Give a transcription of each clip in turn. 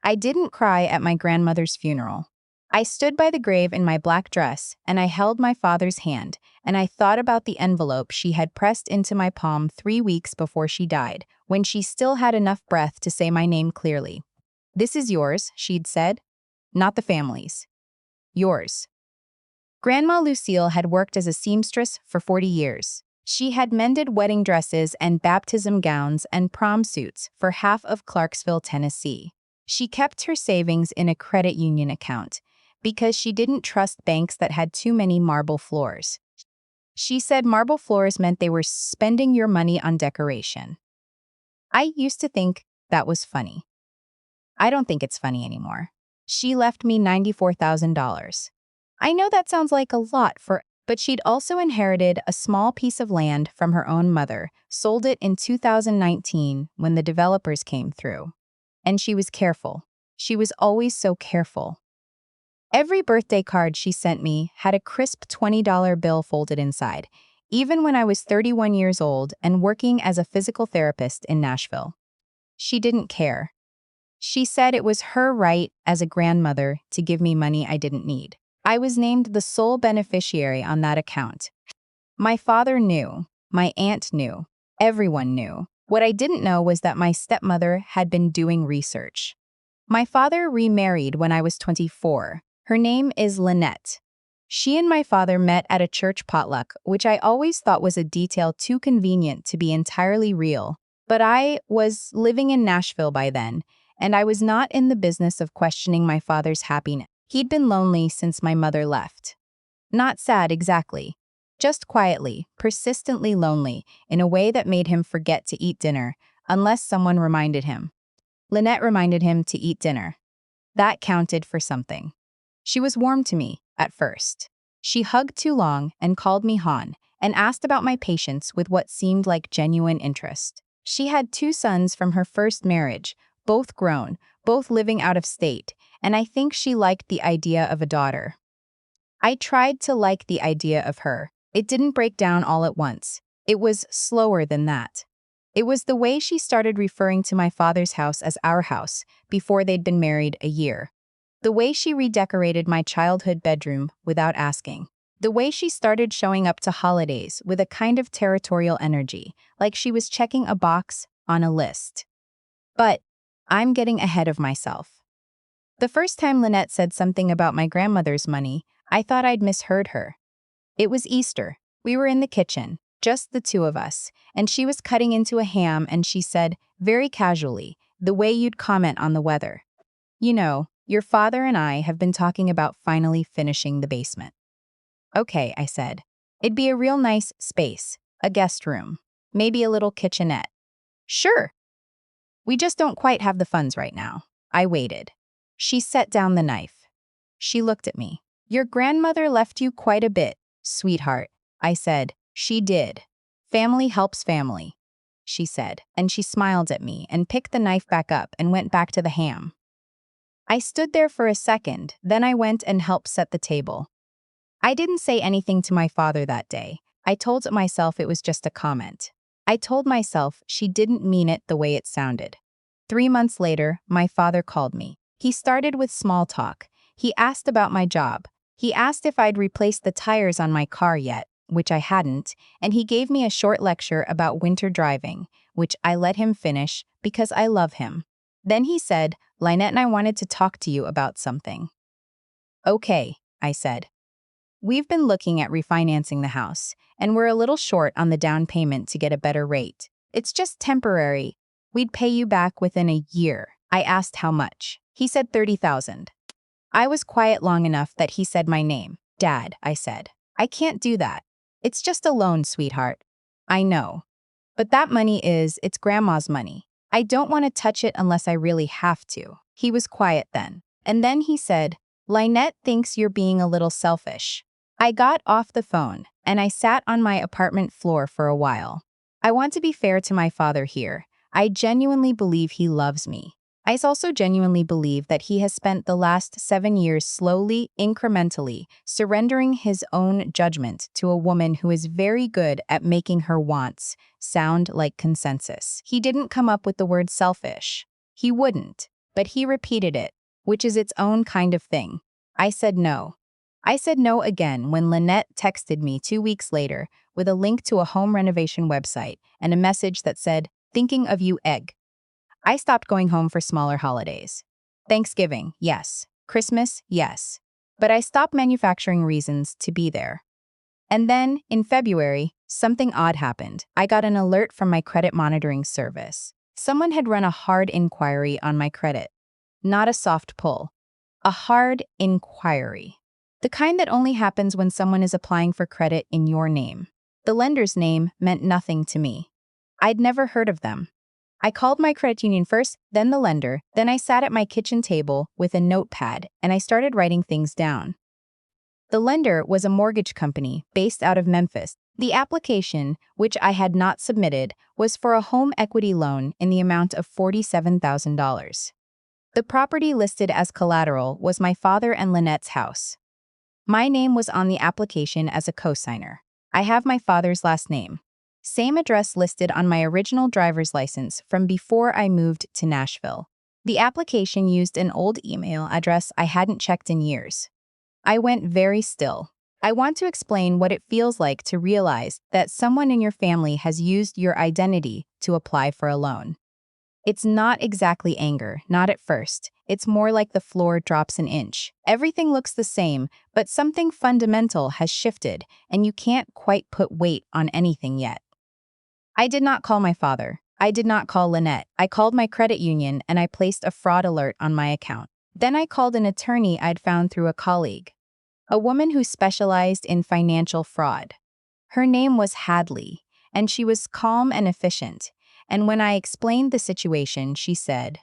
I didn't cry at my grandmother's funeral. I stood by the grave in my black dress, and I held my father's hand, and I thought about the envelope she had pressed into my palm 3 weeks before she died, when she still had enough breath to say my name clearly. "This is yours," she'd said. "Not the family's. Yours." Grandma Lucille had worked as a seamstress for 40 years. She had mended wedding dresses and baptism gowns and prom suits for half of Clarksville, Tennessee. She kept her savings in a credit union account because she didn't trust banks that had too many marble floors. She said marble floors meant they were spending your money on decoration. I used to think that was funny. I don't think it's funny anymore. She left me $94,000. I know that sounds like a lot but she'd also inherited a small piece of land from her own mother, sold it in 2019 when the developers came through. And she was careful. She was always so careful. Every birthday card she sent me had a crisp $20 bill folded inside, even when I was 31 years old and working as a physical therapist in Nashville. She didn't care. She said it was her right as a grandmother to give me money I didn't need. I was named the sole beneficiary on that account. My father knew. My aunt knew. Everyone knew. What I didn't know was that my stepmother had been doing research. My father remarried when I was 24. Her name is Lynette. She and my father met at a church potluck, which I always thought was a detail too convenient to be entirely real. But I was living in Nashville by then, and I was not in the business of questioning my father's happiness. He'd been lonely since my mother left. Not sad exactly, just quietly, persistently lonely in a way that made him forget to eat dinner unless someone reminded him. Lynette reminded him to eat dinner. That counted for something. She was warm to me at first. She hugged too long and called me Han and asked about my patience with what seemed like genuine interest. She had 2 sons from her first marriage, both grown, both living out of state, and I think she liked the idea of a daughter. I tried to like the idea of her. It didn't break down all at once. It was slower than that. It was the way she started referring to my father's house as our house before they'd been married a year. The way she redecorated my childhood bedroom without asking. The way she started showing up to holidays with a kind of territorial energy, like she was checking a box on a list. But I'm getting ahead of myself. The first time Lynette said something about my grandmother's money, I thought I'd misheard her. It was Easter. We were in the kitchen, just the 2 of us, and she was cutting into a ham and she said, very casually, the way you'd comment on the weather. "You know, your father and I have been talking about finally finishing the basement." "Okay," I said. "It'd be a real nice space, a guest room, maybe a little kitchenette." "Sure. We just don't quite have the funds right now." I waited. She set down the knife. She looked at me. "Your grandmother left you quite a bit, sweetheart," I said. "She did. Family helps family," she said, and she smiled at me and picked the knife back up and went back to the ham. I stood there for a second, then I went and helped set the table. I didn't say anything to my father that day. I told myself it was just a comment. I told myself she didn't mean it the way it sounded. 3 months later, my father called me. He started with small talk. He asked about my job. He asked if I'd replaced the tires on my car yet, which I hadn't, and he gave me a short lecture about winter driving, which I let him finish because I love him. Then he said, "Lynette and I wanted to talk to you about something." "Okay," I said. "We've been looking at refinancing the house, and we're a little short on the down payment to get a better rate. It's just temporary. We'd pay you back within a year." I asked how much. He said $30,000. I was quiet long enough that he said my name. "Dad," I said. "I can't do that. It's just a loan, sweetheart." "I know. But that money it's Grandma's money. I don't want to touch it unless I really have to." He was quiet then. And then he said, "Lynette thinks you're being a little selfish." I got off the phone, and I sat on my apartment floor for a while. I want to be fair to my father here. I genuinely believe he loves me. I also genuinely believe that he has spent the last 7 years slowly, incrementally, surrendering his own judgment to a woman who is very good at making her wants sound like consensus. He didn't come up with the word selfish. He wouldn't. but he repeated it, which is its own kind of thing. I said no. I said no again when Lynette texted me 2 weeks later with a link to a home renovation website and a message that said, "Thinking of you, egg." I stopped going home for smaller holidays. Thanksgiving, yes. Christmas, yes. But I stopped manufacturing reasons to be there. And then, in February, something odd happened. I got an alert from my credit monitoring service. Someone had run a hard inquiry on my credit. Not a soft pull. A hard inquiry. The kind that only happens when someone is applying for credit in your name. The lender's name meant nothing to me. I'd never heard of them. I called my credit union first, then the lender, then I sat at my kitchen table with a notepad and I started writing things down. The lender was a mortgage company based out of Memphis. The application, which I had not submitted, was for a home equity loan in the amount of $47,000. The property listed as collateral was my father and Lynette's house. My name was on the application as a cosigner. I have my father's last name. Same address listed on my original driver's license from before I moved to Nashville. The application used an old email address I hadn't checked in years. I went very still. I want to explain what it feels like to realize that someone in your family has used your identity to apply for a loan. It's not exactly anger, not at first. It's more like the floor drops an inch. Everything looks the same, but something fundamental has shifted, and you can't quite put weight on anything yet. I did not call my father. I did not call Lynette. I called my credit union and I placed a fraud alert on my account. Then I called an attorney I'd found through a colleague. A woman who specialized in financial fraud. Her name was Hadley, and she was calm and efficient. And when I explained the situation, she said,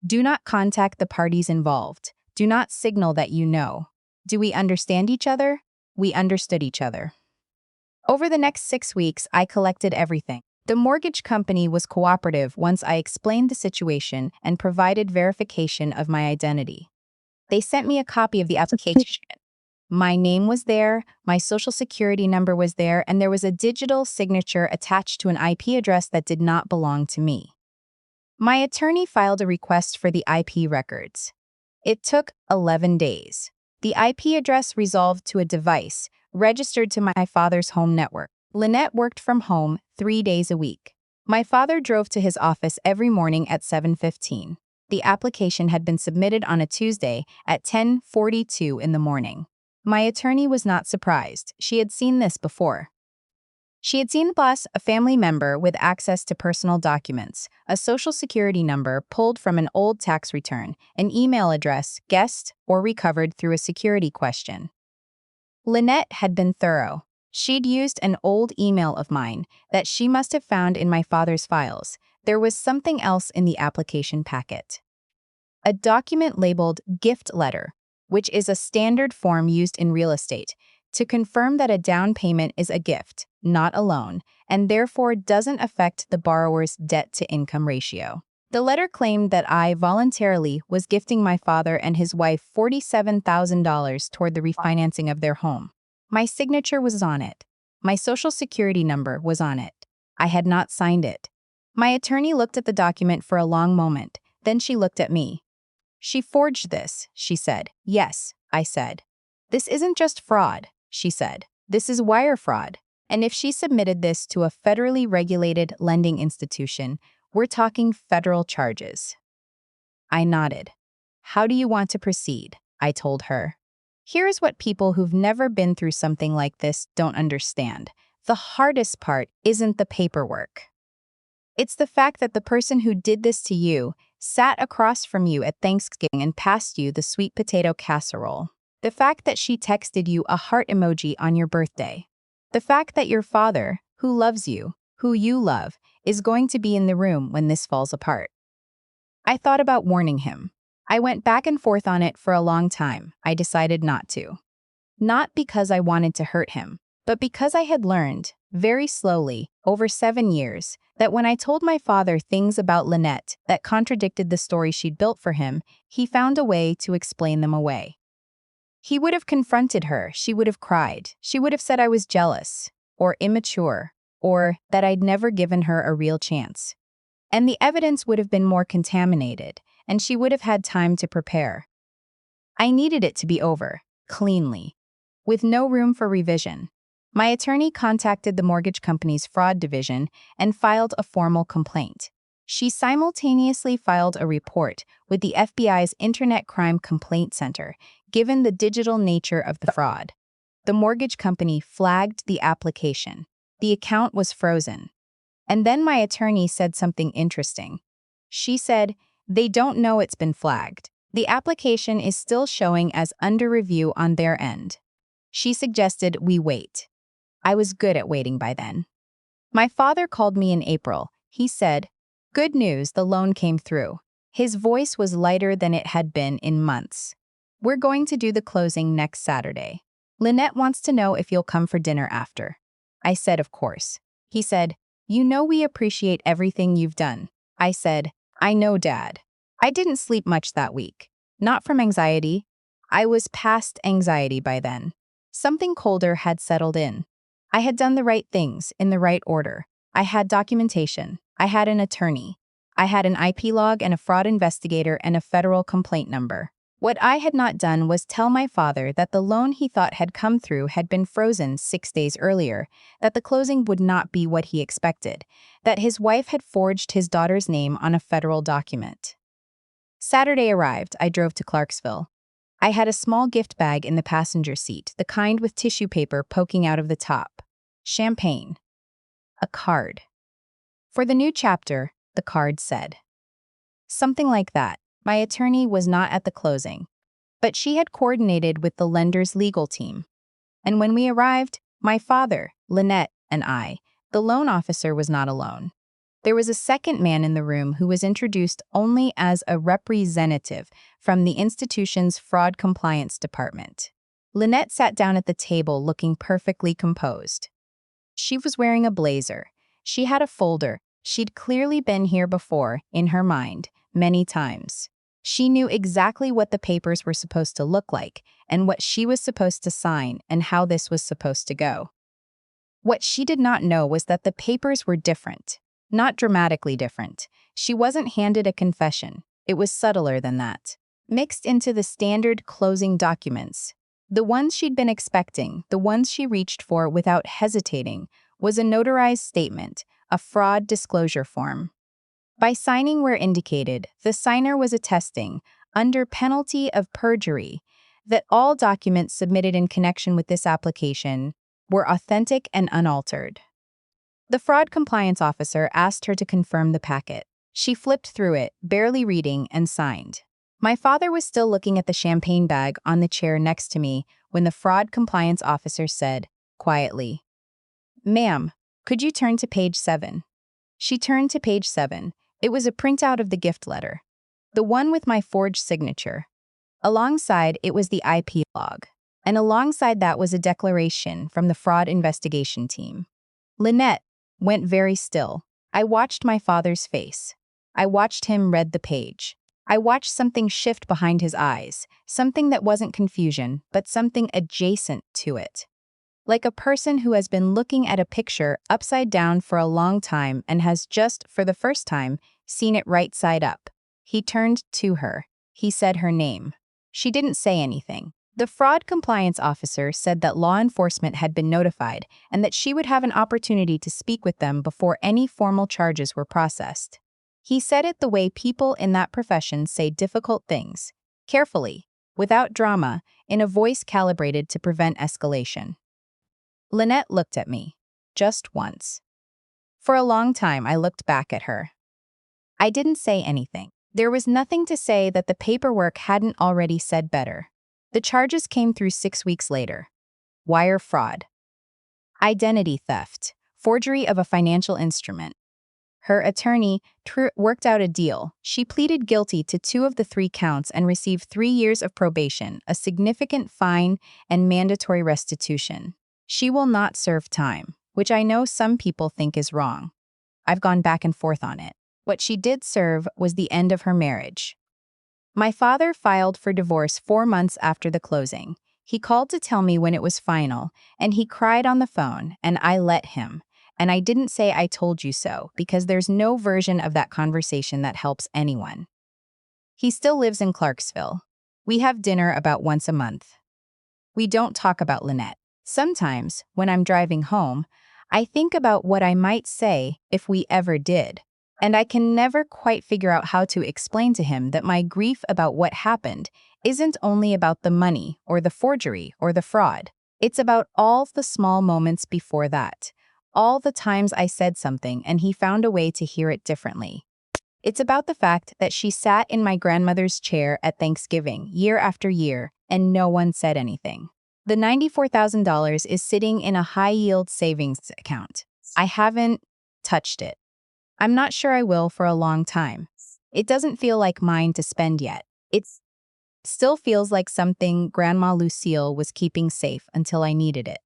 "Do not contact the parties involved. Do not signal that you know. Do we understand each other?" We understood each other. Over the next 6 weeks, I collected everything. The mortgage company was cooperative once I explained the situation and provided verification of my identity. They sent me a copy of the application. My name was there, my social security number was there, and there was a digital signature attached to an IP address that did not belong to me. My attorney filed a request for the IP records. It took 11 days. The IP address resolved to a device registered to my father's home network. Lynette worked from home 3 days a week. My father drove to his office every morning at 7:15. The application had been submitted on a Tuesday at 10:42 in the morning. My attorney was not surprised. She had seen this before. She had seen plus a family member with access to personal documents, a social security number pulled from an old tax return, an email address guessed or recovered through a security question. Lynette had been thorough. She'd used an old email of mine that she must have found in my father's files. There was something else in the application packet. A document labeled gift letter, which is a standard form used in real estate, to confirm that a down payment is a gift, not a loan, and therefore doesn't affect the borrower's debt-to-income ratio. The letter claimed that I voluntarily was gifting my father and his wife $47,000 toward the refinancing of their home. My signature was on it. My social security number was on it. I had not signed it. My attorney looked at the document for a long moment. Then she looked at me. "She forged this," she said. "Yes," I said. "This isn't just fraud," she said. "This is wire fraud. And if she submitted this to a federally regulated lending institution, we're talking federal charges." I nodded. "How do you want to proceed?" I told her. Here is what people who've never been through something like this don't understand. The hardest part isn't the paperwork. It's the fact that the person who did this to you sat across from you at Thanksgiving and passed you the sweet potato casserole. The fact that she texted you a heart emoji on your birthday. The fact that your father, who loves you, who you love, is going to be in the room when this falls apart. I thought about warning him. I went back and forth on it for a long time. I decided not to. Not because I wanted to hurt him, but because I had learned, very slowly, over 7 years, that when I told my father things about Lynette that contradicted the story she'd built for him, he found a way to explain them away. He would have confronted her, she would have cried, she would have said I was jealous, or immature, or that I'd never given her a real chance. And the evidence would have been more contaminated, and she would have had time to prepare. I needed it to be over, cleanly, with no room for revision. My attorney contacted the mortgage company's fraud division and filed a formal complaint. She simultaneously filed a report with the FBI's Internet Crime Complaint Center, given the digital nature of the fraud. The mortgage company flagged the application. The account was frozen. And then my attorney said something interesting. She said, "They don't know it's been flagged. The application is still showing as under review on their end." She suggested we wait. I was good at waiting by then. My father called me in April. He said, "Good news, the loan came through." His voice was lighter than it had been in months. "We're going to do the closing next Saturday. Lynette wants to know if you'll come for dinner after." I said, "Of course." He said, "You know we appreciate everything you've done." I said, "I know, Dad." I didn't sleep much that week. Not from anxiety. I was past anxiety by then. Something colder had settled in. I had done the right things in the right order. I had documentation. I had an attorney. I had an IP log and a fraud investigator and a federal complaint number. What I had not done was tell my father that the loan he thought had come through had been frozen 6 days earlier, that the closing would not be what he expected, that his wife had forged his daughter's name on a federal document. Saturday arrived. I drove to Clarksville. I had a small gift bag in the passenger seat, the kind with tissue paper poking out of the top. Champagne. A card. For the new chapter, the card said. Something like that. My attorney was not at the closing, but she had coordinated with the lender's legal team. And when we arrived, my father, Lynette, and I, the loan officer, was not alone. There was a second man in the room who was introduced only as a representative from the institution's fraud compliance department. Lynette sat down at the table looking perfectly composed. She was wearing a blazer. She had a folder. She'd clearly been here before, in her mind, many times. She knew exactly what the papers were supposed to look like and what she was supposed to sign and how this was supposed to go. What she did not know was that the papers were different. Not dramatically different. She wasn't handed a confession. It was subtler than that. Mixed into the standard closing documents. The ones she'd been expecting, the ones she reached for without hesitating, was a notarized statement, a fraud disclosure form. By signing where indicated, the signer was attesting, under penalty of perjury, that all documents submitted in connection with this application were authentic and unaltered. The fraud compliance officer asked her to confirm the packet. She flipped through it, barely reading, and signed. My father was still looking at the champagne bag on the chair next to me when the fraud compliance officer said, quietly, "Ma'am, could you turn to page 7? She turned to page 7. It was a printout of the gift letter, the one with my forged signature. Alongside it was the IP log, and alongside that was a declaration from the fraud investigation team. Lynette went very still. I watched my father's face. I watched him read the page. I watched something shift behind his eyes, something that wasn't confusion, but something adjacent to it. Like a person who has been looking at a picture upside down for a long time and has just, for the first time, seen it right side up. He turned to her. He said her name. She didn't say anything. The fraud compliance officer said that law enforcement had been notified and that she would have an opportunity to speak with them before any formal charges were processed. He said it the way people in that profession say difficult things, carefully, without drama, in a voice calibrated to prevent escalation. Lynette looked at me, just once. For a long time, I looked back at her. I didn't say anything. There was nothing to say that the paperwork hadn't already said better. The charges came through 6 weeks later. Wire fraud. Identity theft. Forgery of a financial instrument. Her attorney worked out a deal. She pleaded guilty to 2 of the 3 counts and received 3 years of probation, a significant fine, and mandatory restitution. She will not serve time, which I know some people think is wrong. I've gone back and forth on it. What she did serve was the end of her marriage. My father filed for divorce 4 months after the closing. He called to tell me when it was final, and he cried on the phone, and I let him. And I didn't say I told you so, because there's no version of that conversation that helps anyone. He still lives in Clarksville. We have dinner about once a month. We don't talk about Lynette. Sometimes, when I'm driving home, I think about what I might say if we ever did. And I can never quite figure out how to explain to him that my grief about what happened isn't only about the money or the forgery or the fraud. It's about all the small moments before that. All the times I said something and he found a way to hear it differently. It's about the fact that she sat in my grandmother's chair at Thanksgiving year after year and no one said anything. The $94,000 is sitting in a high-yield savings account. I haven't touched it. I'm not sure I will for a long time. It doesn't feel like mine to spend yet. It still feels like something Grandma Lucille was keeping safe until I needed it.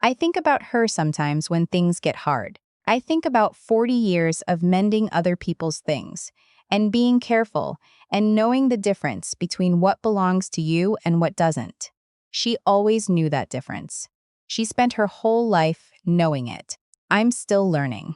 I think about her sometimes when things get hard. I think about 40 years of mending other people's things and being careful and knowing the difference between what belongs to you and what doesn't. She always knew that difference. She spent her whole life knowing it. I'm still learning.